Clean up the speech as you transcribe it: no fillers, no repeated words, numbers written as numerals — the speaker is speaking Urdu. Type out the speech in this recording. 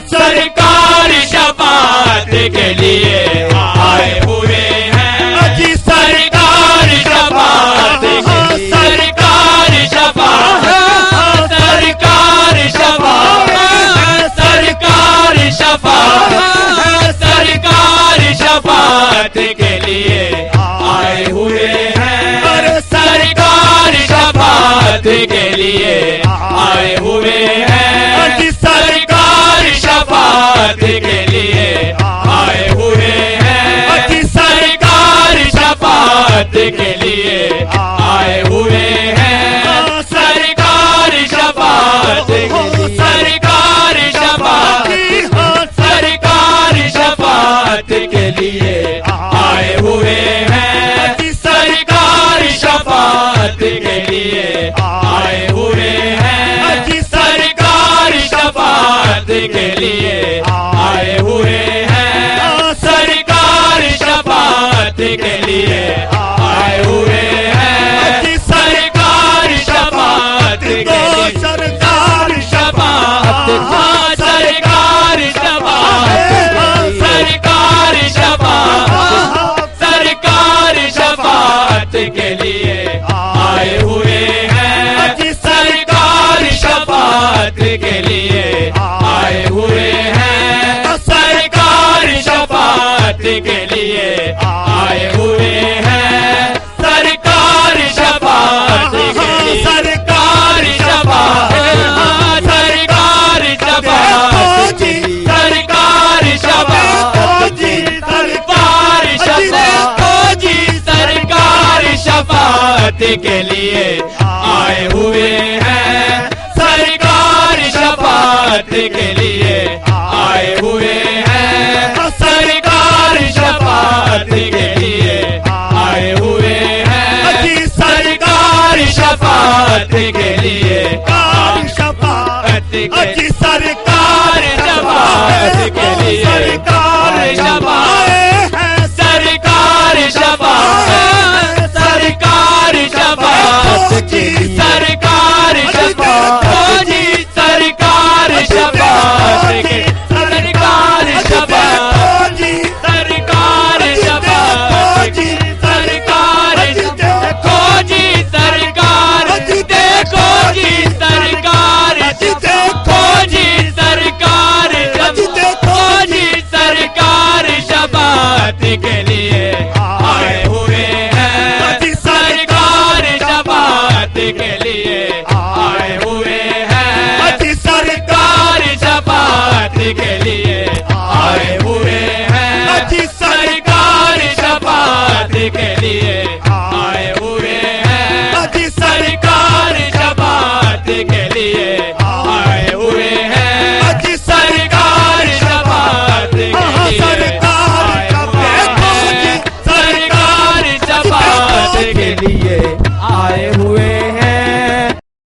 سرکار شفاعت کے لیے آئے ہوئے ہیں جی سرکار شفاعت کے لیے سرکار شفاعت سرکار شفاعت سرکار شفاعت سرکار شفاعت کے لیے آئے ہوئے ہیں سرکار شفاعت کے لیے آئے ہوئے ہیں سرکار شفاعت کے لیے آئے ہوئے ہیں سرکار شفاعت کے لیے آئے ہوئے ہیں سرکار شفاعت سرکار شفاعت سرکار شفاعت کے لیے آئے ہوئے ہیں سرکار شفاعت کے لیے آئے ہوئے ہیں سرکار شفاعت کے لیے آئے ہوئے ہیں سرکار شفاعت کے لیے آئے ہوئے ہیں سرکار شفاعت کے لیے سرکار شفاعت سرکار شفاعت سرکار شفاعت سرکار شفاعت کے لیے آئے ہوئے ہیں سرکار شفاعت کے لیے آئے ہوئے ہیں سرکار شفاعت کے لیے آئے ہوئے ہیں سرکار شفاعت کے لیے سرکار شفاعت سرکار شفاعت سرکار شفاعت سرکار شفاعت سرکار شفاعت کے لیے آئے ہوئے ہیں سرکار شفاعت کے لیے آئے ہوئے ہیں سرکار شفاعت کے لیے آئے ہوئے ہیں سرکار شفاعت کے لیے شفاعت کے لیے سرکار شفاعت کے لیے سرکار شفاعت سرکار شفاعت سرکار شفاعت سرکار شفاعت سرکار شفاعت سرکار شفاعت سرکار شفاعت سرکار دیکھو جی سرکار دیکھو جی سرکار دیکھو جی سرکار دیکھو جی سرکار شفاعت کے لیے آئے ہوئے ہیں سرکار شفاعت کے لیے آئے ہوئے ہیں سرکار شفاعت کے لیے آئے ہوئے ہیں سرکار شفاعت کے لیے آئے ہوئے ہیں سرکار شفاعت کے لیے